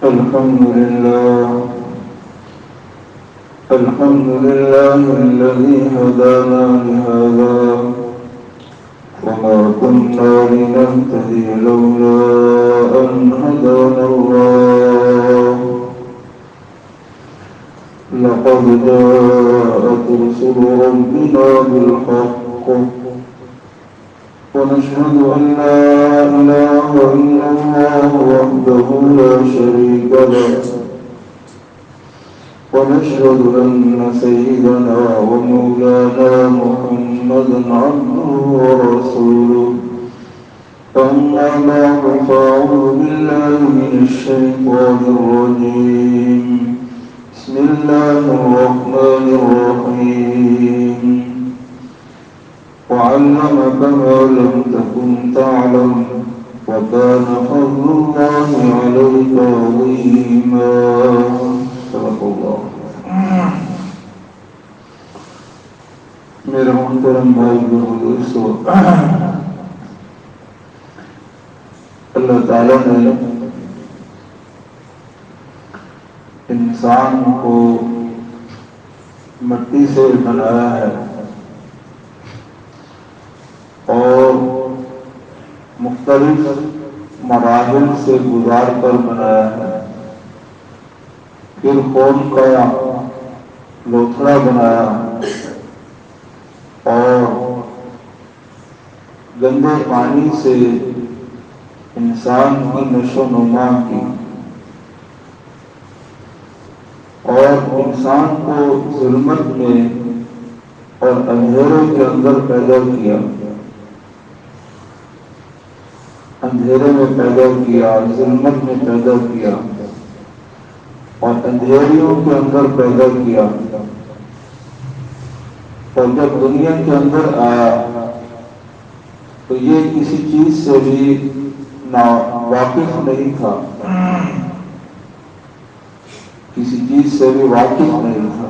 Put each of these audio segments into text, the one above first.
الحمد لله الذي هدانا لهذا وما كنا لنهتدي لولا أن هدانا الله لقد جاءت رسل ربنا بالحق ونشهد أن لا إله إلا الله وحده لا شريك له ونشهد أن سيدنا ومولانا محمدا عبده ورسوله أما بعد فأعوذ بالله من الشيطان الرجيم بسم الله الرحمن الرحيم وعلمك ما لم تكن تعلم وكان فضل الله عليك عظيما صدق اللہ. میرے محترم بھائی دوستو، اللہ تعالیٰ نے انسان کو مٹی سے بنایا ہے اور مختلف مراحل سے گزار کر بنایا ہے. پھر خون کا لوتھڑا بنایا اور گندے پانی سے انسان کی نشو و نما کی اور انسان کو ظلمت میں اور اندھیرے کے اندر پیدا کیا، اندھیرے میں پیدا کیا، ظلمت میں پیدا کیا اور اندھیریوں کے اندر پیدا کیا. اور جب دنیا کے اندر آیا تو یہ کسی چیز سے بھی واقف نہیں تھا، کسی چیز سے بھی واقف نہیں تھا.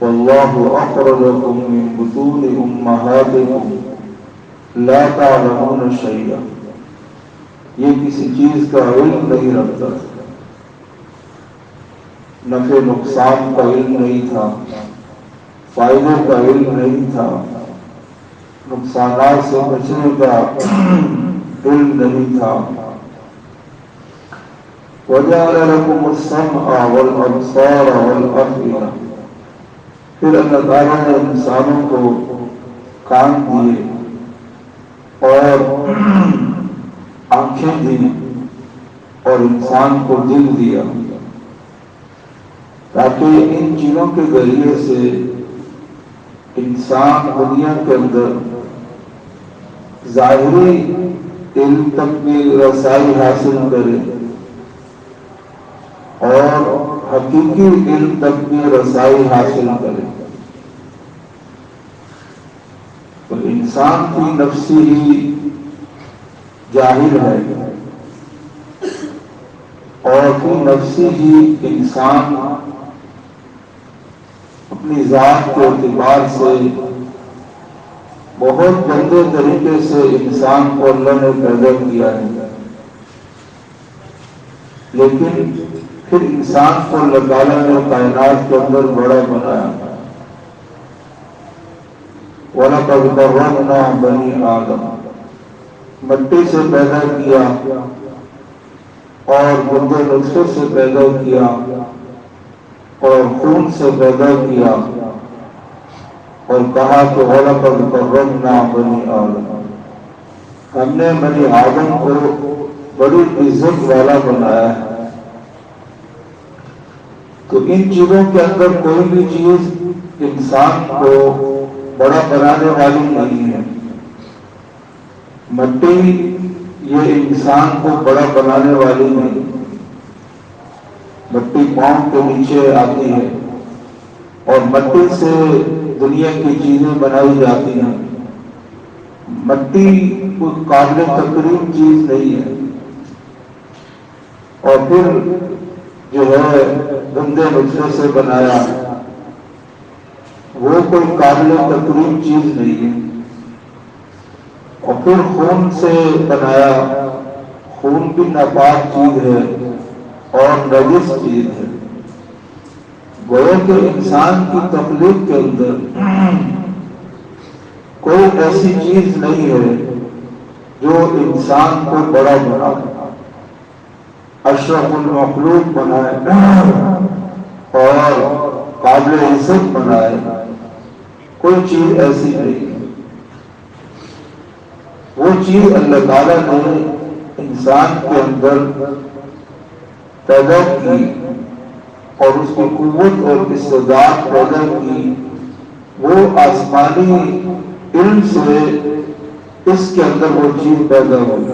واللہ اخرجکم من بطون امہاتکم لا تعلمون شیئا، یہ کسی چیز کا علم نہیں رکھتا، نفع نقصان کا علم نہیں تھا، فائدے کا علم نہیں تھا، نقصانات سے بچنے کا علم نہیں تھا. وَجَعَلَ لَكُمُ السَّمْعَ وَالْأَبْصَارَ وَالْأَفْئِدَةَ، پھر اللہ تعالیٰ نے انسانوں کو کان دیے اور آنکھیں دی اور انسان کو دل دیا تاکہ ان چیزوں کے ذریعے سے انسان دنیا کے اندر ظاہری علم تک بھی رسائی حاصل کرے اور حقیقی علم تک بھی رسائی حاصل کرے. تو انسان کی نفسی ہی جاہل ہے اور فی نفسی ہی انسان اپنی ذات کے اعتبار سے بہت گندے طریقے سے انسان کو اللہ نے پیدا کیا ہے. لیکن پھر انسان کو اللہ تعالیٰ نے کائنات کے اندر بڑا بنایا. وَلَقَدْ كَرَّمْنَا بَنِي آدَمَ، مٹی سے پیدا کیا اور گندے نطفے سے پیدا کیا اور خون سے پیدا کیا اور کہا کہ وَلَقَدْ كَرَّمْنَا بَنِي آدَمَ، ہم نے بنی آدم کو بڑی عزت والا بنایا ہے. تو ان چیزوں کے اندر کوئی بھی چیز انسان کو بڑا بنانے والی نہیں ہے. مٹی یہ انسان کو بڑا بنانے والی نہیں، مٹی پاؤں کے نیچے آتی ہے اور مٹی سے دنیا کی چیزیں بنائی جاتی ہیں. مٹی کوئی قابل تقریب چیز نہیں ہے. اور پھر جو ہے گندے نطفے سے بنایا وہ کوئی قابل تقریب چیز نہیں ہے. اور پھر خون سے بنایا، خون بھی ناپاک چیز ہے اور نجس چیز ہے۔ گویا کہ انسان کی تخلیق کے اندر کوئی ایسی چیز نہیں ہے جو انسان کو بڑا بنائے، اشرف المخلوق بنائے اور قابل عزت بنائے، کوئی چیز ایسی نہیں ہے۔ وہ چیز اللہ تعالیٰ نے انسان کے اندر پیدا کی اور اس کی قوت اور استعداد پیدا کی، وہ آسمانی علم سے اس کے اندر وہ چیز پیدا ہوئی،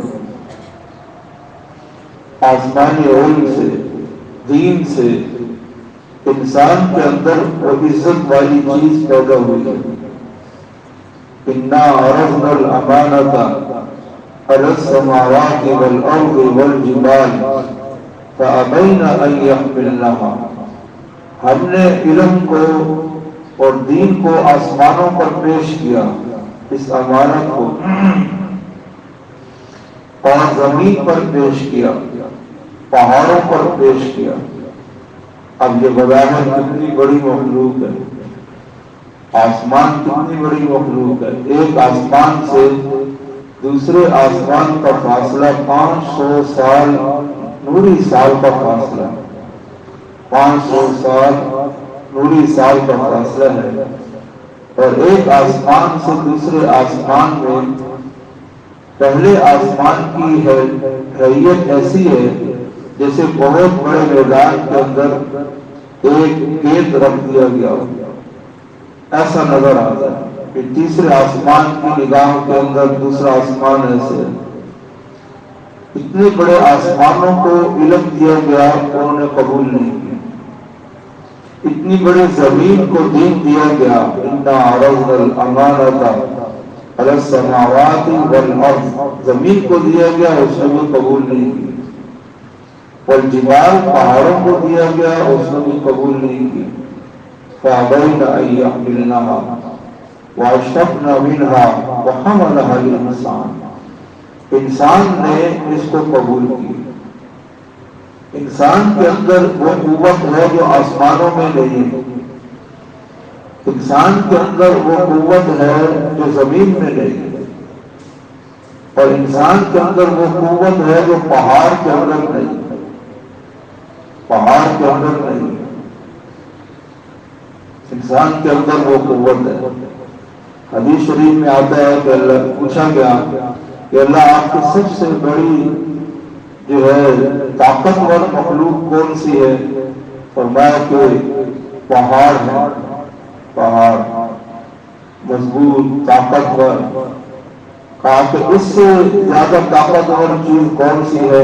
آسمانی علم سے، دین سے انسان کے اندر وہ عزت والی چیز پیدا ہوئی ہے۔ اِنَّا عَرَضْنَا الْأَمَانَةَ عَلَى السَّمَاوَاتِ وَالْأَرْضِ وَالْجِبَالِ فَأَبَيْنَ أَن يَحْمِلْنَهَا، ہم نے علم کو اور دین کو آسمانوں پر پیش کیا، اس امانت کو، اور زمین پر پیش کیا، پہاڑوں پر پیش کیا۔ اب یہ بظاہر کتنی بڑی مخلوق ہے، آسمان کتنی بڑی مخلوق ہے۔ ایک آسمان سے دوسرے آسمان کا فاصلہ 500 سال نوری سال کا فاصلہ، 500 سال نوری سال کا فاصلہ ہے، اور ایک آسمان سے دوسرے آسمان میں پہلے آسمان کی حیت ایسی ہے جیسے بہت بڑے میدان کے اندر ایک گیند رکھ دیا گیا ہو، ایسا نظر آتا ہے کہ تیسرے آسمان کی نگاہوں کے اندر دوسرا آسمان ایسے ہے۔ اتنے بڑے آسمانوں کو علم دیا گیا، انہوں نے قبول نہیں کیا۔ اتنی بڑی زمین کو دین دیا گیا، اِنَّا عَرَضْنَا الْأَمَانَةَ عَلَى السَّمَاوَاتِ وَالْأَرْضِ، زمین کو دیا گیا، اس نے بھی قبول نہیں کی۔ والجبال، پہاڑوں کو دیا گیا، اس نے بھی قبول نہیں کی۔ فَأَبَيْنَ أَن يَحْمِلْنَهَا وَأَشْفَقْنَ مِنْهَا وَحَمَلَهَا الْإِنسَانُ، انسان نے اس کو قبول کی۔ انسان کے اندر وہ قوت ہے جو آسمانوں میں نہیں ہے، انسان کے اندر وہ قوت ہے جو زمین میں نہیں ہے، اور انسان کے اندر وہ قوت ہے جو پہاڑ کے اندر نہیں ہے، پہاڑ کے اندر نہیں ہے، انسان کے اندر وہ قوت ہے۔ حدیث شریف میں آتا ہے کہ اللہ پوچھا گیا کہ اللہ آپ کی سب سے بڑی جو ہے طاقتور مخلوق کون سی ہے؟ فرمایا کہ پہاڑ ہے، پہاڑ مضبوط طاقتور۔ کہا کہ اس سے زیادہ طاقتور چیز کون سی ہے؟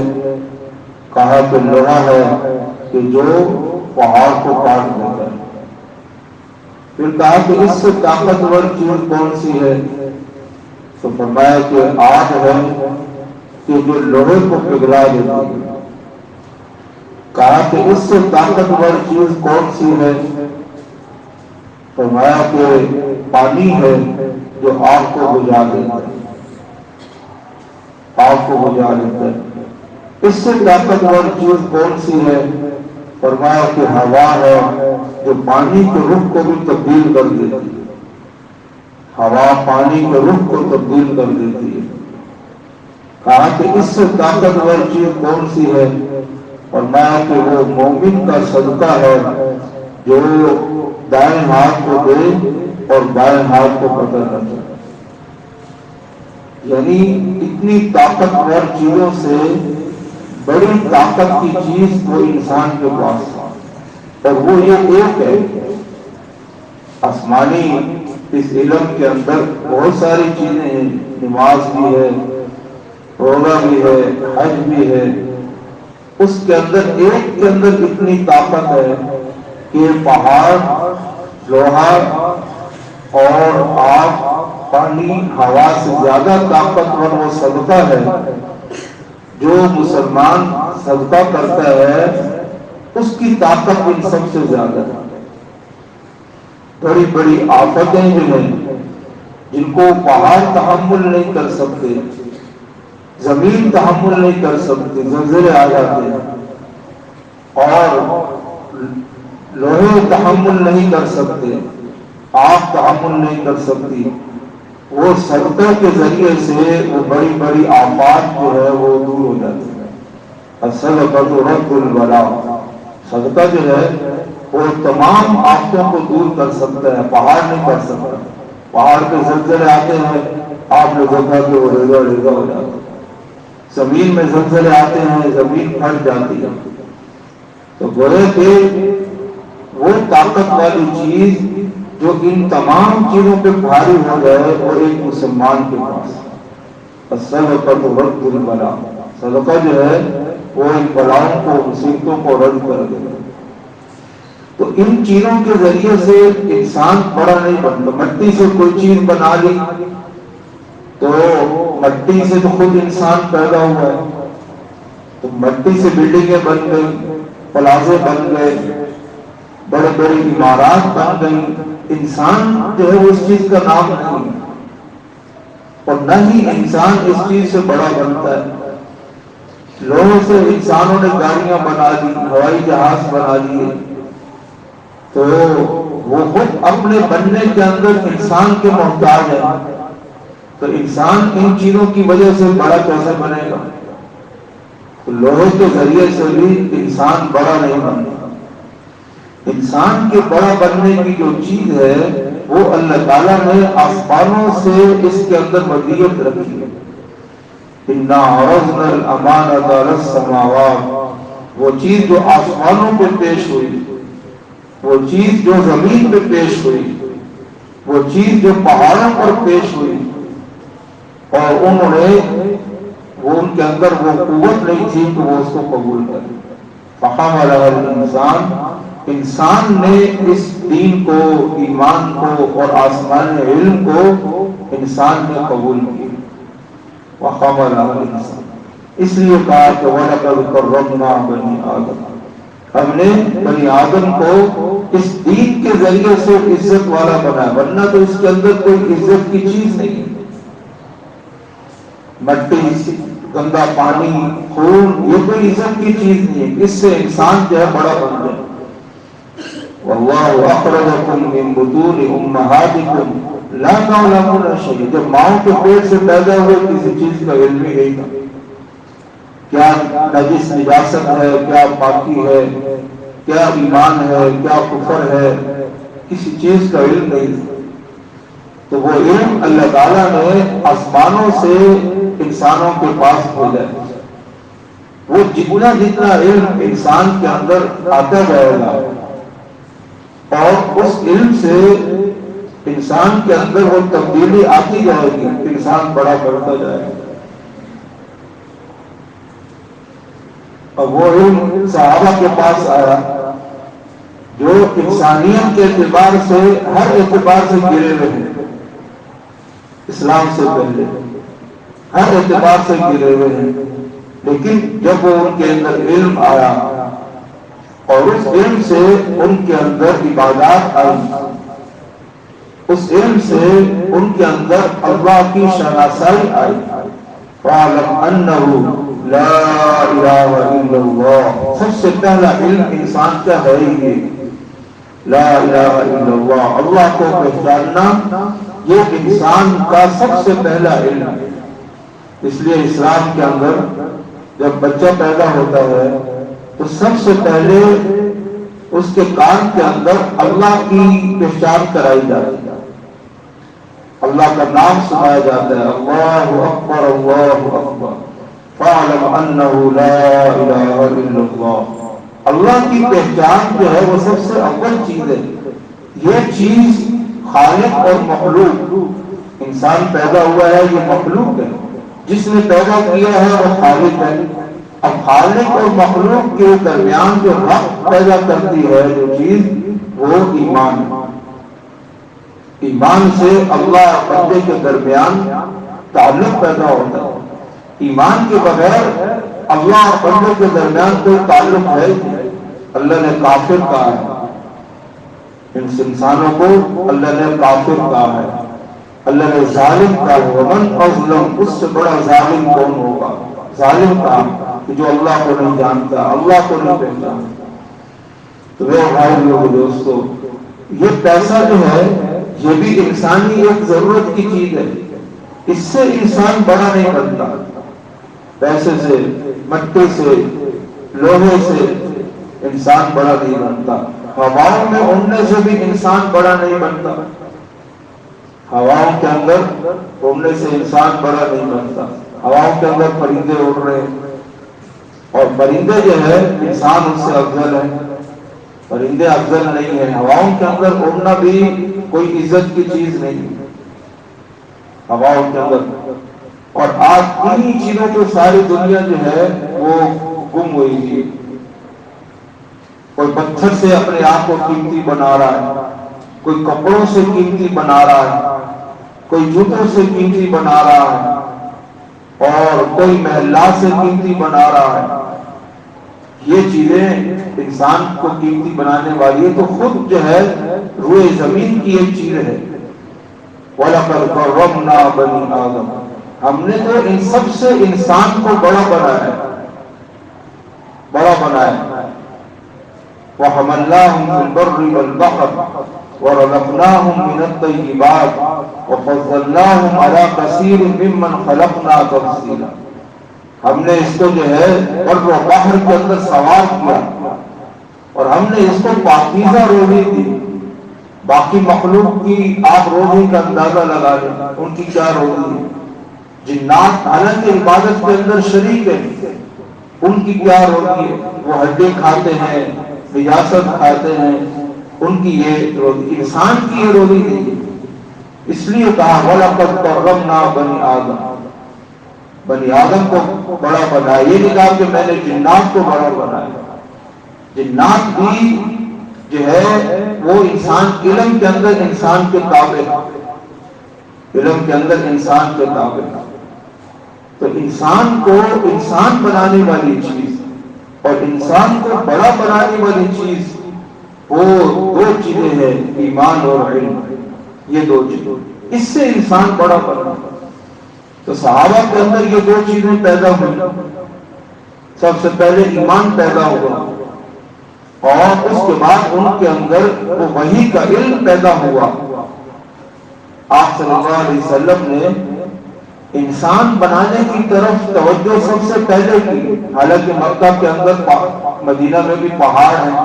کہا کہ لوہا ہے کہ جو پہاڑ کو کاٹ دیتا ہے۔ پھر کہا کہ اس سے طاقتور چیز کون سی ہے؟ تو فرمایا کہ آگ ہے کہ جو لوہے کو پگھلا دیتی ہے۔ کہا کہ اس سے طاقتور چیز کون سی ہے؟ فرمایا کہ پانی ہے جو آگ کو بجھا دیتا ہے، آگ کو بجھا دیتا ہے۔ اس سے طاقتور چیز کون سی ہے؟ فرمایا کہ ہوا ہے جو پانی کے رخ کو بھی تبدیل کر دیتی ہے، ہوا پانی کے رخ کو تبدیل کر دیتی ہے۔ کہا کہ اس سے طاقتور چیز کون سی ہے؟ فرمایا کہ وہ مومن کا صدقہ ہے جو دائیں ہاتھ کو دے اور بائیں ہاتھ کو پکڑ رکھے۔ یعنی اتنی طاقتور چیزوں سے بڑی طاقت کی چیز وہ انسان کے پاس ہے، اور وہ یہ ایک ہے۔ آسمانی اس علم کے اندر بہت ساری چیزیں ہیں، نماز بھی ہے، روزہ بھی ہے، حج بھی ہے۔ اس کے اندر ایک کے اندر اتنی طاقت ہے کہ پہاڑ، لوہا اور آگ، پانی، ہوا سے زیادہ طاقتور وہ صدقہ ہے جو مسلمان صدقہ کرتا ہے، اس کی طاقت ان سب سے زیادہ ہے۔ بڑی بڑی آفتیں جو ہیں جن کو پہاڑ تحمل نہیں کر سکتے، زمین تحمل نہیں کر سکتی، زلزلے آ جاتے ہیں، اور لوہے تحمل نہیں کر سکتے، آگ تحمل نہیں کر سکتی، وہ صدقہ کے ذریعے سے وہ بڑی بڑی آفات جو ہے وہ دور ہو جاتی ہے۔ الصدقۃ رد البلاء، صدقہ جو ہے وہ تمام آفتوں کو دور کر سکتا ہے، پہاڑ نہیں کر سکتا۔ پہاڑ پہ زلزلے آتے ہیں، آپ نے دیکھا کہ وہ ریزا ریزا ہو جاتا ہے۔ زمین میں زلزلے آتے ہیں، زمین پھٹ جاتی ہے۔ تو گویا کہ وہ طاقت والی چیز جو ان تمام چیزوں پہ بھاری ہو جائے اور ایک مسلمان کے پاس، الصدقۃ رد البلاء، صدقہ جو ہے وہ ان بلاؤں کو، مصیبتوں کو رد کر دے گا۔ تو ان چیزوں کے ذریعے سے انسان بڑا نہیں بنتا۔ مٹی سے کوئی چیز بنا لی تو مٹی سے تو خود انسان پیدا ہوا ہے، تو مٹی سے بلڈنگیں بن گئی، پلازے بن گئے، بڑے بڑی عمارات بن گئی۔ انسان جو ہے وہ اس چیز کا نام نہیں ہے، اور نہ ہی انسان اس چیز سے بڑا بنتا ہے۔ لوگوں سے انسانوں نے گاڑیاں بنا دی، ہوائی جہاز بنا دیے، تو وہ خود اپنے بننے کے اندر انسان کے محتاج ہے۔ تو انسان ان چیزوں کی وجہ سے بڑا کیسے بنے گا؟ تو لوہے کے ذریعے سے بھی انسان بڑا نہیں بنتا۔ انسان کے بڑا بننے کی جو چیز ہے وہ اللہ تعالیٰ نے آسمانوں سے اس کے اندر مزیت رکھی ہے۔ اِنَّا عَرَضْنَا الْأَمَانَةَ عَلَى السَّمَاوَاتِ، وہ چیز جو آسمانوں پہ پیش ہوئی، وہ چیز جو زمین پہ پیش ہوئی، وہ چیز جو پہاڑوں پر پیش ہوئی، اور انہوں نے وہ ان کے اندر وہ قوت نہیں تھی کہ وہ اس کو قبول کرے۔ فَحَمَلَهَا الْإِنسَانُ، انسان نے اس دین کو، ایمان کو اور آسمانی علم کو انسان نے قبول کیا۔ وَحَمَلَهَا الْإِنسَانُ، اس لیے کہا کہ وَلَقَدْ كَرَّمْنَا بَنِي آدَمَ، ہم نے بنی آدم کو اس دین کے ذریعے سے عزت والا بنایا، ورنہ تو اس کے اندر کوئی عزت کی چیز نہیں ہے۔ مٹی، گندا پانی، خون، یہ کوئی عزت کی چیز نہیں ہے۔ اس سے انسان جو ہے بڑا بن جائے۔ وَاللَّهُ أَخْرَجَكُم مِّن بُطُونِ أُمَّهَاتِكُمْ لَا تَعْلَمُونَ شَيْئًا، جب ماؤں کے پیٹ سے پیدا ہوئے کسی چیز کا علم ہی نہیں تھا، کیا نجس نجاست ہے، کیا پاکی ہے، کیا ایمان ہے، کیا کفر ہے، کسی چیز کا علم نہیں تھا۔ تو وہ علم اللہ تعالیٰ نے آسمانوں سے انسانوں کے پاس بھیجا ہے۔ وہ جتنا جتنا علم انسان کے اندر آتا جائے گا اور اس علم سے انسان کے اندر وہ تبدیلی آتی جائے گی، انسان بڑا بڑھتا جائے گا۔ اور وہ علم صحابہ کے پاس آیا جو انسانیت کے اعتبار سے، ہر اعتبار سے گرے ہوئے ہیں، اسلام سے پہلے ہر اعتبار سے گرے ہوئے ہیں، لیکن جب وہ ان کے اندر علم آیا اور اس علم سے ان کے اندر عبادات آئی، اس علم سے ان کے اندر اللہ کی شناسائی آئی، فَاعْلَمْ أَنَّهُ لَا إِلَٰهَ إِلَّا اللَّهُ، سب سے پہلا علم انسان کا ہے ہی لا الہ الا اللہ، اللہ کو پہچاننا یہ انسان کا سب سے پہلا علم ہے۔ اس لیے اسلام کے اندر جب بچہ پیدا ہوتا ہے تو سب سے پہلے اس کے کان کے اندر اللہ کی پہچان کرائی جاتی ہے، اللہ کا نام سنایا جاتا ہے، اللہ اکبر اللہ اکبر فاعلم انہ لا الہ الا اللہ۔ اللہ کی پہچان جو ہے وہ سب سے اول چیز ہے۔ یہ چیز خالق اور مخلوق، انسان پیدا ہوا ہے یہ مخلوق ہے، جس نے پیدا کیا ہے وہ خالق ہے۔ اب خالق اور مخلوق کے درمیان جو حق پیدا کرتی ہے جو چیز، وہ ایمان ہے۔ ایمان سے اللہ اور بندے کے درمیان تعلق پیدا ہوتا ہے۔ ایمان کے بغیر اللہ اور بندے کے درمیان کوئی تعلق ہے نہیں۔ اللہ نے کافر کہا ہے، انسانوں کو اللہ نے کافر کہا ہے، اللہ نے ظالم کا ومن اظلم، اس سے بڑا ظالم کون ہوگا؟ ظالم کا کہ جو اللہ کو نہیں جانتا، اللہ کو نہیں پہچانتا۔ تو میرے بھائیو اور دوستو، یہ پیسہ جو ہے یہ بھی انسانی ایک ضرورت کی چیز ہے، اس سے انسان بڑا نہیں بنتا۔ پیسے سے، مٹی سے، لوہے سے انسان بڑا نہیں بنتا۔ ہواؤں میں اڑنے سے بھی انسان بڑا نہیں بنتا، ہواؤں کے اندر اڑنے سے انسان بڑا نہیں بنتا۔ ہواؤں کے اندر پرندے اڑ رہے ہیں، اور پرندے جو ہے انسان اس سے افضل ہے، پرندے افضل نہیں ہیں۔ ہواؤں کے اندر اڑنا بھی کوئی عزت کی چیز نہیں ہواؤں کے اندر۔ اور آج انہی چیزوں کو ساری دنیا جو ہے وہ گم ہوئی ہے۔ کوئی پتھر سے اپنے آپ کو قیمتی بنا رہا ہے، کوئی کپڑوں سے قیمتی بنا رہا ہے، کوئی جوتوں سے قیمتی بنا رہا ہے، اور کوئی محلات سے قیمتی بنا رہا ہے۔ یہ چیزیں انسان کو قیمتی بنانے والی ہے تو خود جو ہے روئے زمین کی ایک چیز ہے۔ وَلَقَدْ كَرَّمْنَا بَنِي آدَمَ، ہم نے تو ان سب سے انسان کو بڑا بنایا ہے، بڑا بنایا ہے۔ وَحَمَلْنَاهُمْ فِي الْبَرِّ وَالْبَحْرِ وَرَزَقْنَاهُمْ مِنَ الطَّيِّبَاتِ وَفَضَّلْنَاهُمْ عَلَى كَثِيرٍ مِّمَّنْ خَلَقْنَا تَفْضِيلًا۔ ہم نے اس کو جو ہے بر و بحر کے اندر سوار کیا، اور ہم نے اس کو پاکیزہ روزی دی۔ باقی مخلوق کی آپ روزی کا اندازہ لگا لیں، ان کی کیا روزی ہے۔ جنات حالانکہ عبادت کے اندر شریک ہیں، ان کی کیا روزی ہے، وہ ہڈی کھاتے ہیں، نجاست کھاتے ہیں، ان کی یہ روزی، انسان کی یہ روزی نہیں۔ اس لیے کہا وَلَقَدْ كَرَّمْنَا بَنِي آدَمَ، بنی آدم کو بڑا بنایا۔ یہ نہیں کہا کہ میں نے جنات کو بڑا بنایا، جنات بھی جو ہے وہ انسان علم کے اندر انسان کے تابع ہے، علم کے اندر انسان کے تابع ہے۔ تو انسان کو انسان بنانے والی چیز اور انسان کو بڑا بنانے والی چیز، وہ دو چیزیں ہیں، ایمان اور علم، یہ دو چیزیں، اس سے انسان بڑا بنا۔ تو صحابہ کے اندر یہ دو چیزیں پیدا ہوئی، سب سے پہلے ایمان پیدا ہوا، اور اس کے بعد ان کے اندر وہ وحی کا علم پیدا ہوا۔ آپ صلی اللہ علیہ وسلم نے انسان بنانے کی طرف توجہ سب سے پہلے کی، حالانکہ مکہ کے اندر، مدینہ میں بھی پہاڑ ہیں،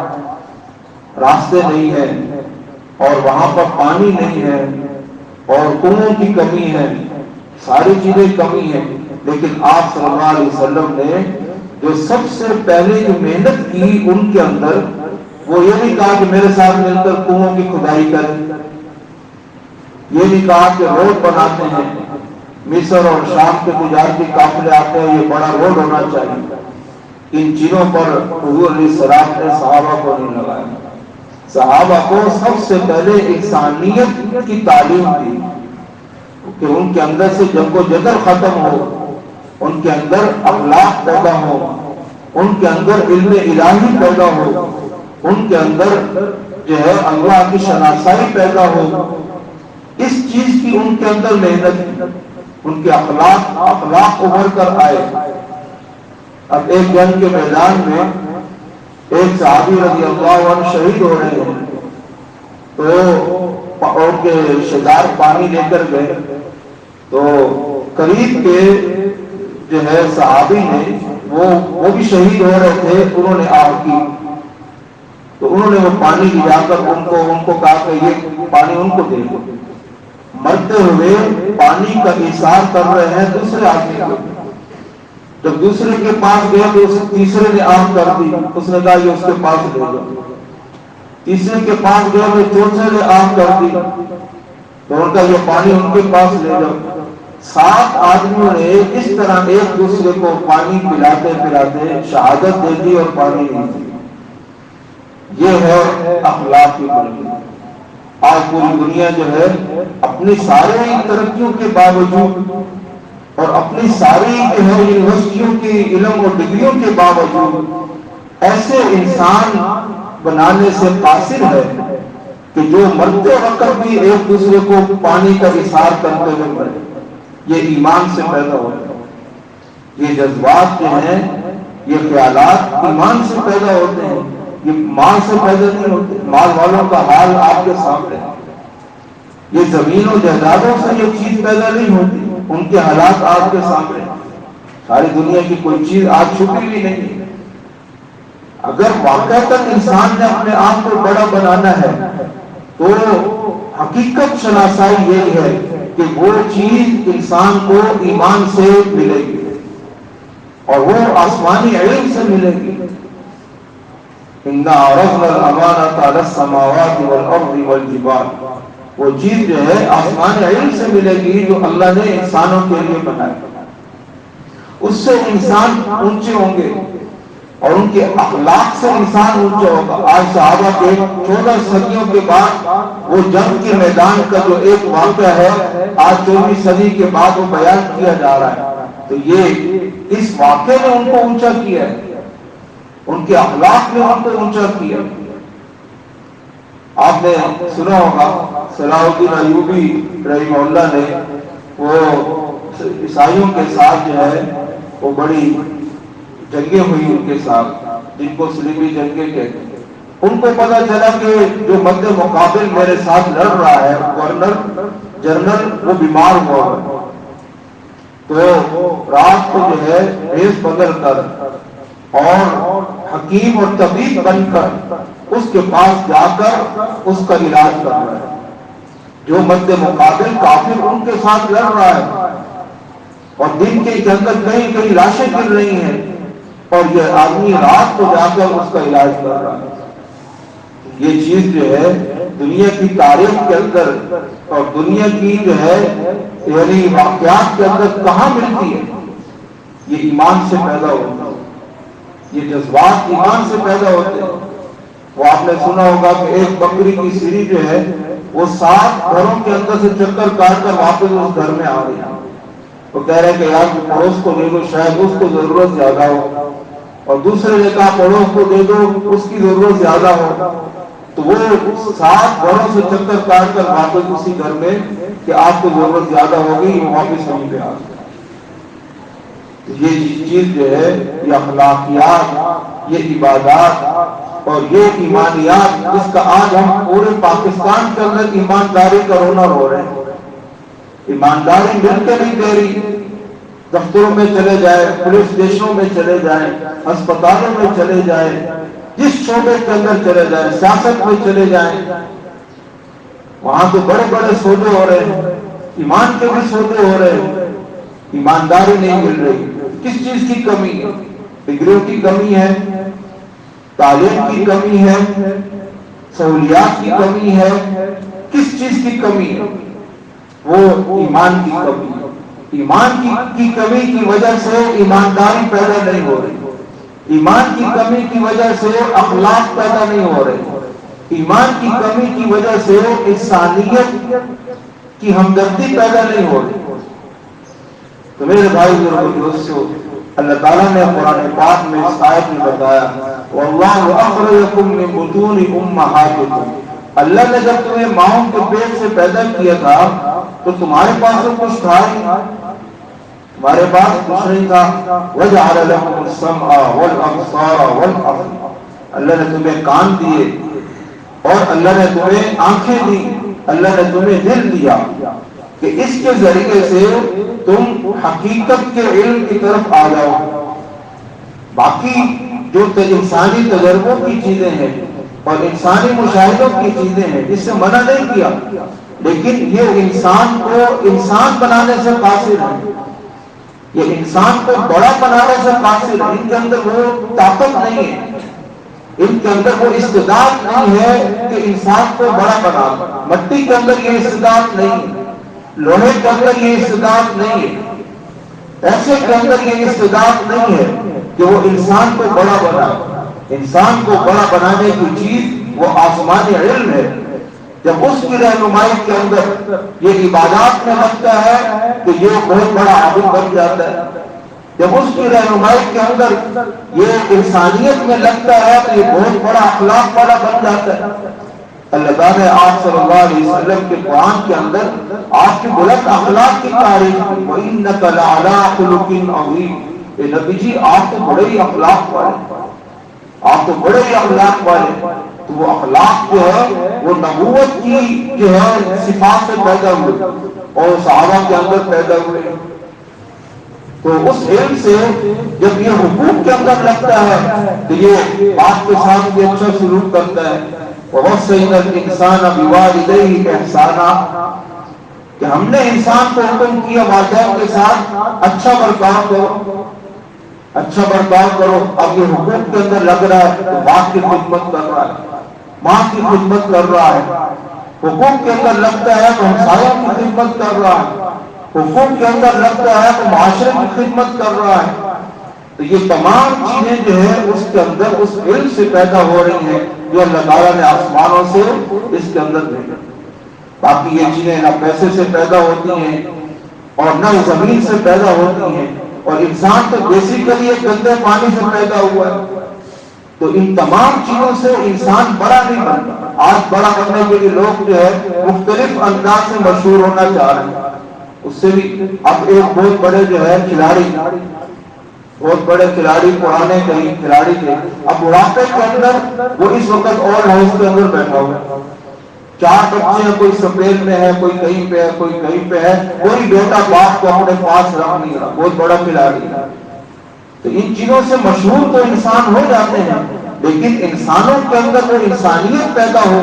راستے نہیں ہیں، اور وہاں پر پانی نہیں ہے، اور کنویں کی کمی ہے، ساری چیزیں کمی ہیں، لیکن آپ صلی اللہ علیہ وسلم نے جو سب سے پہلے جو محنت کی ان کے اندر، وہ یہ نہیں کہا کہ میرے ساتھ مل کر کنووں کی کھدائی کریں، یہ نہیں کہا کہ روڈ بناتے ہیں، مصر اور شام کے تجارتی قافلے آتے ہیں، یہ بڑا روڈ ہونا چاہیے۔ ان چیزوں پر حضور علیہ السلام نے صحابہ کو نہیں لگایا، صحابہ کو سب سے پہلے انسانیت کی تعلیم دی، کہ ان کے اندر سے جنگ و جدل ختم ہو، ان کے اندر اخلاق پیدا ہو، ان کے اندر علم الہی پیدا ہو، ان کے اندر جو ہے اللہ کی شناسائی پیدا ہو۔ اس چیز کی ان کے اندر محنت، ان کے اخلاق ابھر کر آئے۔ اب ایک جنگ کے میدان میں ایک صحابی رضی اللہ عنہ شہید ہو رہے ہیں، تو ان کے رشتہ دار پانی لے کر گئے، تو قریب کے جو ہے صحابی نے، وہ بھی شہید ہو رہے تھے، انہوں نے آگ کی، تو انہوں نے وہ پانی لے جا کر ان کو کہا کہ یہ پانی ان کو دے دو۔ مرتے ہوئے پانی کا ایثار کر رہے ہیں دوسرے آدمی کو۔ جب دوسرے کے پاس گئے تو تیسرے نے آگ کر دی، اس نے کہا یہ اس کے پاس لے جاؤ۔ تیسرے کے پاس گئے تو چوتھے نے آگ کر دی، تو ان کا یہ پانی ان کے پاس لے جاؤ۔ 7 آدمیوں نے اس طرح ایک دوسرے کو پانی پلاتے پلاتے شہادت دے دی اور پانی نہیں دی۔ یہ ہے اخلاق کی بلندی۔ آج پوری دنیا جو ہے اپنی ساری ترقیوں کے باوجود اور اپنی ساری جو ہے یونیورسٹیوں کی علم اور ڈگریوں کے باوجود ایسے انسان بنانے سے قاصر ہے کہ جو مرتے وقت بھی ایک دوسرے کو پانی کا اظہار کرتے ہوئے مرے، یہ ایمان سے پیدا ہوتا ہے۔ یہ جذبات جو ہیں، یہ خیالات ایمان سے پیدا ہوتے ہیں، یہ مال سے پیدا نہیں ہوتے۔ مال والوں کا حال آپ کے سامنے ہے، یہ زمین و جائیدادوں سے یہ چیز پیدا نہیں ہوتی، ان کے حالات آپ کے سامنے ہیں۔ ساری دنیا کی کوئی چیز آج چھپی بھی نہیں۔ اگر واقعتاً انسان نے اپنے آپ کو بڑا بنانا ہے تو حقیقت شناسائی یہی ہے کہ وہ چیز انسان کو ایمان سے ملے گی اور وہ آسمانی علم سے ملے گی۔ اِنَّا عَرَضْنَا الْأَمَانَةَ عَلَى السَّمَاوَاتِ وَالْأَرْضِ وَالْجِبَالِ، وہ چیز جو ہے آسمانی علم سے ملے گی جو اللہ نے انسانوں کے لیے بنایا۔ اس سے انسان اونچے ہوں گے اور ان کے اخلاق سے انسان اونچا ہوگا۔ آج صحابہ کے 14 صدیوں کے بعد وہ جنگ کے میدان کا جو ایک واقعہ ہے، آج 24 صدی کے بعد وہ بیان کیا جا رہا ہے، تو یہ اس واقعے نے ان کو اونچا کیا ہے، ان کے اخلاق نے ان کو اونچا کیا۔ آپ نے سنا ہوگا صلاح الدین ایوبی رحمہ اللہ نے وہ عیسائیوں کے ساتھ جو ہے وہ بڑی جنگیں ہوئی ان کے ساتھ، جن کو صلیبی جنگیں کہتے ہیں۔ ان کو پتا چلا کہ جو مد مقابل میرے ساتھ لڑ رہا ہے گورنر جنرل، وہ بیمار ہوا ہے، تو رات کو جو ہے بھیس بدل کر اور حکیم اور طبیب بن کر اس کے پاس جا کر اس کا علاج کر رہا ہے۔ جو مد مقابل کافر ان کے ساتھ لڑ رہا ہے اور دن کے اندر کہیں کہیں لاشیں گر رہی ہیں، اور یہ آدمی رات کو جا کر اس کا علاج کر رہا ہے۔ یہ چیز جو ہے دنیا کی تاریخ کے اندر اور دنیا کی جو ہے یعنی واقعات کے اندر کہاں ملتی ہے؟ یہ ایمان سے پیدا ہوتا ہے، یہ جذبات ایمان سے پیدا ہوتے ہیں۔ وہ آپ نے سنا ہوگا کہ ایک بکری کی سری جو ہے وہ 7 گھروں کے اندر سے چکر کاٹ کر واپس اس گھر میں آ رہی ہے۔ وہ کہہ رہے کہ یار پڑوس کو دے دو، شاید اس کو ضرورت زیادہ ہو، اور دوسرے نے کہا پڑوس کو دے دو، اس کی ضرورت زیادہ ہو، تو وہ 7 گھروں سے چکر کاٹ کر واپس اسی گھر میں کہ آپ کو ضرورت زیادہ ہوگی، وہ واپس وہیں پہ آ گئی۔ یہ چیز جو ہے یہ اخلاقیات، یہ عبادات اور یہ ایمانیات، جس کا آج ہم پورے پاکستان کے اندر ایمانداری کا ہنر ہو رہے ہیں۔ ایمانداری مل کے نہیں دے رہی۔ دفتروں میں چلے جائیں، پولیس اسٹیشنوں میں چلے جائیں، ہسپتالوں میں چلے جائیں، جس شعبے کے اندر چلے جائیں، سیاست میں چلے جائیں، وہاں تو بڑے بڑے سودے ہو رہے ہیں، ایمان کے بھی سودے ہو رہے ہیں، ایمانداری نہیں مل رہی۔ کس چیز کی کمی ہے؟ ڈگریوں کی کمی ہے، تعلیم کی کمی ہے، سہولیات کی کمی ہے، کس چیز کی کمی ہے؟ وہ ایمان کی کمی ہے۔ ایمان کی کمی کی وجہ سے ایمانداری پیدا نہیں ہو رہی، ایمان کی کمی کی وجہ سے اخلاق پیدا نہیں ہو رہے، ایمان کی کمی کی وجہ سے انسانیت کی ہمدردی پیدا نہیں ہو رہی۔ تو میرے بھائی دوستو، اللہ تعالیٰ نے قرآن پاک میں اس آیت میں بتایا وَاللَّهُ أَخْرَجَكُم مِّن بُطُونِ أُمَّهَاتِكُم، اللہ نے جب تمہیں ماؤں کے پیٹ سے پیدا کیا تھا تو تمہارے پاس تو کچھ تھا ہی، تمہارے پاس کچھ نہیں تھا۔ وَجَعَلَ لَكُمُ السَّمْعَ وَالْأَبْصَارَ وَالْأَفْئِدَةَ، اللہ نے تمہیں کان دیے اور اللہ نے تمہیں آنکھیں دی، اللہ نے تمہیں دل دیا کہ اس کے ذریعے سے تم حقیقت کے علم کی طرف آ جاؤ۔ باقی جو انسانی تجربوں کی چیزیں ہیں اور انسانی مشاہدوں کی چیزیں ہیں، اس سے منع نہیں کیا، لیکن یہ انسان کو انسان بنانے سے قاصر ہے، یہ انسان کو بڑا بنانے سے قاصر ہے۔ ان کے اندر وہ طاقت نہیں ہے، ان کے اندر وہ استعداد نہیں ہے کہ انسان کو بڑا بنا۔ مٹی کے اندر یہ استعداد نہیں ہے، لوہے کے اندر یہ استعداد نہیں ہے، ایسے کے اندر یہ استعداد نہیں ہے کہ وہ انسان کو بڑا بنا۔ انسان کو بڑا بنانے کی چیز وہ آسمانی علم ہے۔ جب اس کی رہنمائی کے اندر یہ عبادات میں لگتا ہے تو یہ بہت بڑا عابد بن جاتا ہے، جب اس کی رہنمائی کے اندر یہ انسانیت میں لگتا ہے تو یہ بہت بڑا اخلاق والا بن جاتا ہے۔ اللہ تعالیٰ نے آپ صلی اللہ علیہ وسلم کے قرآن کے اندر آپ کی بلند اخلاق کی تعریف کی، وَإِنَّكَ لَعَلَىٰ خُلُقٍ عَظِيمٍ، اے نبی جی آپ تو بڑے ہی اخلاق والے، آپ تو بڑے ہی اخلاق والے۔ تو وہ اخلاق جو ہے وہ نبوت کی جو ہے صفات سے پیدا ہوئے اور صحابہ کے اندر پیدا ہوئے۔ تو اس علم سے جب یہ حقوق کے اندر لگتا ہے تو یہ باپ کے ساتھ بھی اچھا سلوک کرتا ہے۔ وَوَصَّيْنَا الْإِنسَانَ بِوَالِدَيْهِ إِحْسَانًا، کہ ہم نے انسان کو حکم کیا والدین کے ساتھ اچھا برتاؤ کرو، اچھا برتاؤ کرو۔ اب یہ حقوق کے اندر لگ رہا ہے تو باپ کی خدمت کر رہا ہے، ماں کی خدمت کر رہا ہے۔ حقوق کے اندر لگتا ہے تو ہمسایوں کی خدمت کر رہا ہے، حقوق کے اندر لگتا ہے تو معاشرے کی خدمت کر رہا ہے۔ تو یہ تمام چیزیں جو ہے اس کے اندر اس علم سے پیدا ہو رہی ہیں جو اللہ تعالیٰ نے آسمانوں سے اس کے اندر بھیجا۔ باقی یہ چیزیں نہ پیسے سے پیدا ہوتی ہیں اور نہ زمین سے پیدا ہوتی ہیں، اور انسان تو بیسیکلی ایک گندے پانی سے پیدا ہوا ہے۔ تو ان تمام چیزوں سے انسان بڑا نہیں بنتا۔ آج بڑا بننے کے لیے لوگ جو ہے مختلف انداز سے مشہور ہونا چاہ رہے ہیں۔ اس سے بھی اب ایک بہت بڑے جو ہے کھلاڑی، بہت بڑے کھلاڑی، پرانے کہیں کھلاڑی تھے، اب بڑھاپے کے اندر وہ اس وقت اولڈ ہاؤس کے اندر بیٹھا ہوا ہے، 4 بچے ہیں، کوئی اسپین میں ہے، کوئی کہیں پہ ہے، کوئی کہیں پہ ہے، کوئی بیٹا باپ کو اپنے پاس رکھ نہیں رہا، بہت بڑا کھلاڑی ہے۔ تو ان چیزوں سے مشہور تو انسان ہو جاتے ہیں، لیکن انسانوں کے اندر وہ انسانیت پیدا ہو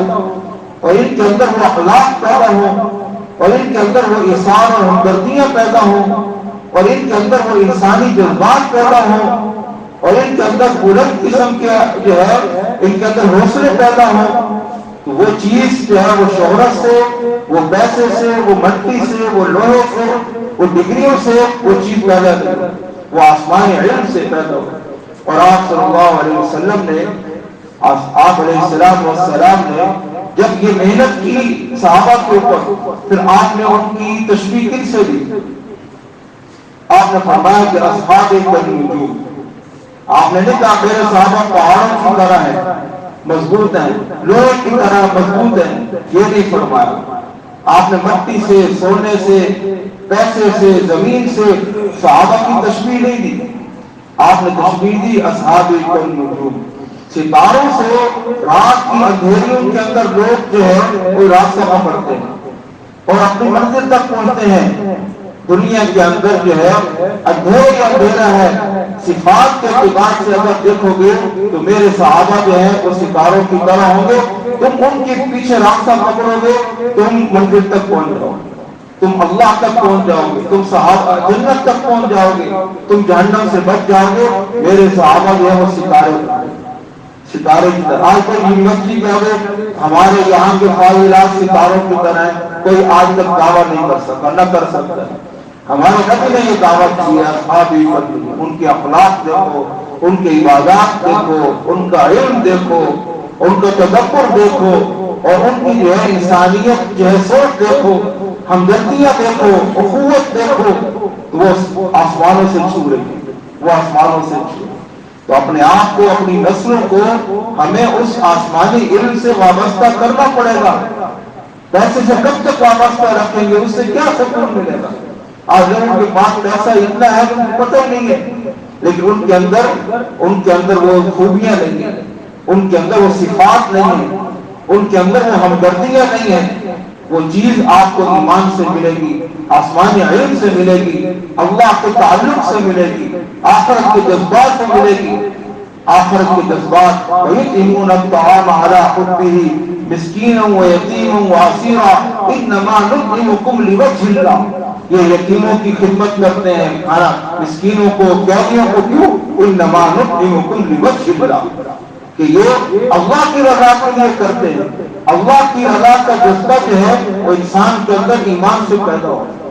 اور ان کے اندر وہ اخلاق پیدا ہو اور ان کے اندر وہ احسان اور ہمدردیاں پیدا ہوں اور ان کے اندر وہ انسانی جذبات پیدا ہوں اور ان کے اندر بلند قسم کے جو ہے ان کے اندر حوصلے پیدا ہوں، تو وہ چیز جو ہے وہ شہرت سے، وہ پیسے سے، وہ مٹی سے، وہ لوہے سے، وہ ڈگریوں سے وہ چیز پیدا نہیں، وہ آسمانی علم سے پیدا ہو۔ اور آپ صلی اللہ علیہ وسلم نے، آپ علیہ السلام نے جب یہ محنت کی صحابہ کے اوپر، پھر آپ نے ان کی تشبیہ کن سے دی؟ آپ نے فرمایا کہ اصحاب النجوم، آپ نے نہیں کہا میرے صحابہ پہاڑوں کی طرح ہیں، مضبوط ہیں، لوہے کی طرح مضبوط ہیں، یہ نہیں فرمایا۔ آپ نے مٹی سے، سونے سے، پیسے سے، زمین سے صحابہ کی تشبیہ نہیں دی، آپ نے تشبیہ دی اصحاب النجوم، ستاروں سے۔ رات کی اندھیریوں کے اندر لوگ جو ہے کوئی راستہ پکڑتے ہیں اور اپنی منزل تک پہنچتے ہیں۔ دنیا کے اندر جو ہے اندھیرا ہے، صفات کے اعتبار سے اگر دیکھو گے تو میرے صحابہ جو ہیں وہ ستاروں کی طرح ہوں گے، تم ان کے پیچھے راستہ پکڑو گے، تم منزل تک پہنچ جاؤ گے، تم اللہ تک پہنچ جاؤ گے، تم صحابہ جنت تک پہنچ جاؤ گے، تم جہنم سے بچ جاؤ گے۔ میرے صحابہ جو ہے وہ ستارے کی طرح۔ آج تک یونیورسٹی کے آگے ہمارے یہاں کے فاضلات ستاروں کی طرح ہیں، کوئی آج تک دعویٰ نہیں کر سکا، نہ کر سکتا ہے۔ ہمارے نبی نے یہ دعوت کی ہے، ان کے اخلاق دیکھو، ان کے عبادات دیکھو، ان کا علم دیکھو، ان کا تدبر دیکھو اور ان کی جو ہے انسانیت جو ہے سوچ دیکھو، ہمدردیاں دیکھو، اخوت دیکھو، تو وہ آسمانوں سے چھو رہی ہے، وہ آسمانوں سے چھو۔ تو اپنے آپ کو، اپنی نسلوں کو ہمیں اس آسمانی علم سے وابستہ کرنا پڑے گا۔ پیسے سے کب تک وابستہ رکھیں گے؟ اس سے کیا سکون ملے گا؟ آج لوگوں کے پاس پیسہ اتنا ہے کہ پتہ ہی نہیں ہے، لیکن ان کے اندر وہ خوبیاں نہیں ہیں، ان کے اندر وہ صفات نہیں ہیں، ان کے اندر وہ ہمدردیاں نہیں ہیں۔ وہ چیز آپ کو ایمان سے ملے گی، آسمانی علم سے ملے گی، اللہ کے تعلق سے ملے گی، آخرت کے جذبات سے ملے گی۔ آخرت کے جذبات، وَيُطْعِمُونَ الطَّعَامَ عَلَىٰ حُبِّهِ مِسْكِينًا وَيَتِيمًا وَأَسِيرًا إِنَّمَا نُطْعِمُكُمْ لِوَجْهِ اللَّهِ، یہ یتیموں کی خدمت کرتے ہیں، کھانا مسکینوں کو، قیدیوں کو، کیوں؟ إِنَّمَا نُطْعِمُكُمْ لِوَجْهِ اللَّهِ، کہ یہ اللہ کی رضا کے لیے کرتے ہیں۔ اللہ کی رضا کا جذبہ جو ہے وہ انسان کے اندر ایمان سے پیدا ہوتا ہے،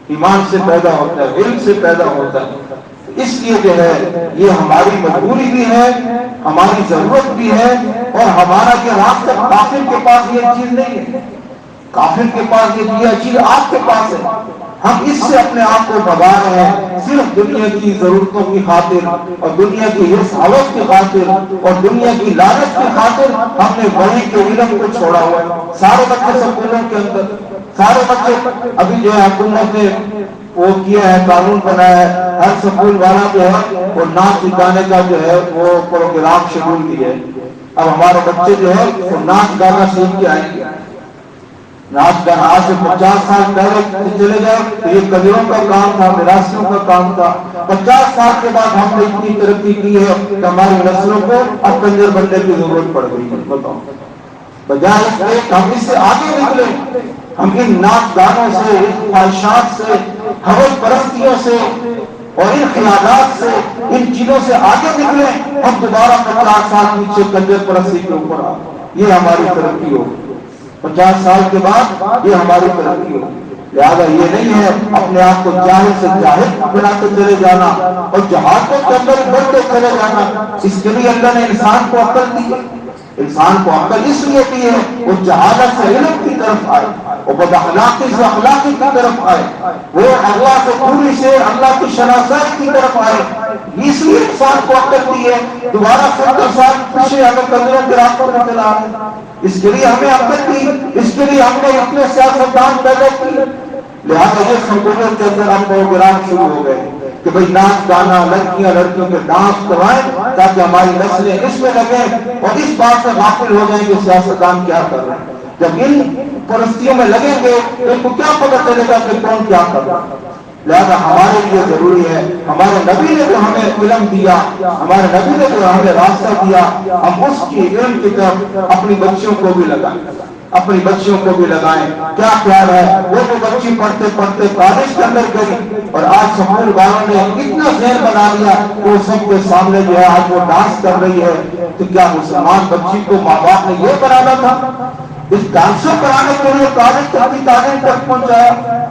ایمان سے پیدا ہوتا ہے، علم سے پیدا ہوتا ہے۔ اس لیے جو ہے یہ ہماری مجبوری بھی ہے، ہماری ضرورت بھی ہے، اور ہمارا یہ راستہ، کافر کے پاس یہ چیز نہیں ہے، کافر کے پاس یہ چیز آپ کے پاس ہے۔ ہم اس سے اپنے آپ کو بگا رہے ہیں، صرف دنیا کی ضرورتوں کی خاطر اور دنیا کی اس حوث کی خاطر اور دنیا کی لالچ کی خاطر ہم نے وہی کے علم کو چھوڑا ہوا ہے۔ سارے بچے سکولوں کے اندر، سارے بچے ابھی جو ہے حکومت نے وہ کیا ہے، قانون بنایا ہے، ہر سکول والا جو ہے وہ ناچ گانے کا جو ہے وہ پروگرام شیڈول کیا ہے۔ اب ہمارے بچے جو ہے وہ ناچ گانا سیکھ کے آئیں گے۔ ناچ گانا آج سے 50 سال پہلے چلے گئے تو یہ قدروں کا کام تھا، میراثیوں کا کام تھا۔ 50 سال کے بعد ہم نے اتنی ترقی کی ہے کہ ہماری نسلوں کو اب کنجر بننے کی ضرورت پڑ گئی ہے۔ بتاؤ، بجائے اس کے ہم اس سے آگے نکلے، ہم ان ناچ گانوں سے، ان خواہشات سے، ہوس پرستیوں سے اور ان خیالات سے، ان چیزوں سے آگے نکلے، ہم دوبارہ 50 سال پیچھے کنجر پرستی کے اوپر آ، یہ ہماری ترقی ہو۔ 50 سال کے بعد یہ ہماری ترقی ہو۔ لہذا یہ نہیں ہے اپنے آپ کو جاہل سے جاہل بناتے چلے جانا اور جہالتوں کے اندر بڑھتے چلے جانا۔ اس کے لیے اللہ نے انسان کو عقل دی ہے۔ انسان کو عقل اس لیے دی ہے وہ جہالت سے علم کی طرف آئے، وہ بد اخلاقی سے اخلاقی کی طرف آئے، وہ اللہ کو پوری سے اللہ کی شناخت کی طرف آئے۔ اس لیے انسان کو عقل دی ہے۔ دوبارہ 70 سال پیچھے ہمیں قدروں کے راستوں میں چلا ہے، اس کے لیے ہمیں عقل دی، اس کے لیے ہم نے اپنے سیاستدان پیدا کیے۔ لہٰذا یہ سکولوں کے اندر ہم پروگرام شروع ہو گئے کہ بھئی ناچ گانا، لڑکیاں لڑکیوں کے ڈانس کروائیں تاکہ ہماری نسلیں اس میں لگیں اور اس بات سے غافل ہو جائیں کہ سیاستدان کیا کر رہے ہیں۔ جب ان پرستیوں میں لگیں گے تو ان کو کیا پتہ چلے گا کہ کون کیا کر رہا ہے۔ لہذا ہمارے لیے ضروری ہے، ہمارے نبی نے جو ہمیں علم دیا، ہمارے نبی نے جو ہمیں راستہ دیا، ہم اس کی علم کی طرف اپنی بچیوں کو بھی لگائیں، اپنی بچیوں کو بھی لگائیں۔ کیا خیال ہے وہ تو بچی پڑھتے پڑھتے کالج کے اندر گئی اور آج سکول والوں نے اتنا ذہن بنا لیا کہ وہ سب کے سامنے جو ہے آج وہ ڈانس کر رہی ہے، تو کیا مسلمان بچی کو ماں باپ نے یہ بنانا تھا؟ اس ڈانسوں کرانے کے لیے کالج تک کی تعلیم تک پہنچایا؟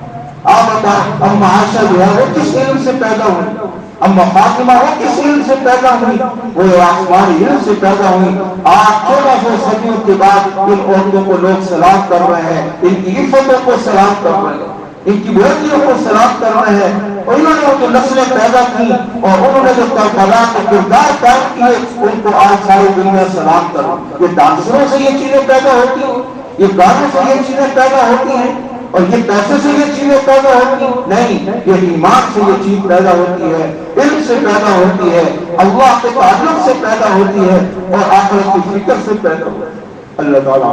آپ بتائیں ام عائشہ جو ہے وہ کس علم سے پیدا ہوئی؟ ام فاطمہ وہ کس علم سے پیدا ہوئی؟ وہ آسمانی علم سے پیدا ہوئی۔ آج 1400 صدیوں کے بعد ان عورتوں کو لوگ سلام کر رہے ہیں، ان کی عفتوں کو سلام کر رہے ہیں، ان کی بہتریوں کو سلام کر رہے ہیں، اور انہوں نے جو نسلیں پیدا کی اور انہوں نے جو کربلا کے کردار قائم کیے ان کو آج ساری دنیا سلام کر رہی ہے۔ یہ ڈانسروں سے یہ چیزیں پیدا ہوتی ہیں، یہ گانوں سے یہ چیزیں پیدا ہوتی ہیں، اور یہ پیسے سے یہ چیزیں پیدا ہوتی ہیں؟ نہیں، یہ ایمان سے یہ چیز پیدا ہوتی ہے، علم سے پیدا ہوتی ہے، اللہ کے تعلق سے پیدا ہوتی ہے اور آخرت کی فکر سے پیدا ہوتی ہے۔ اللہ تعالیٰ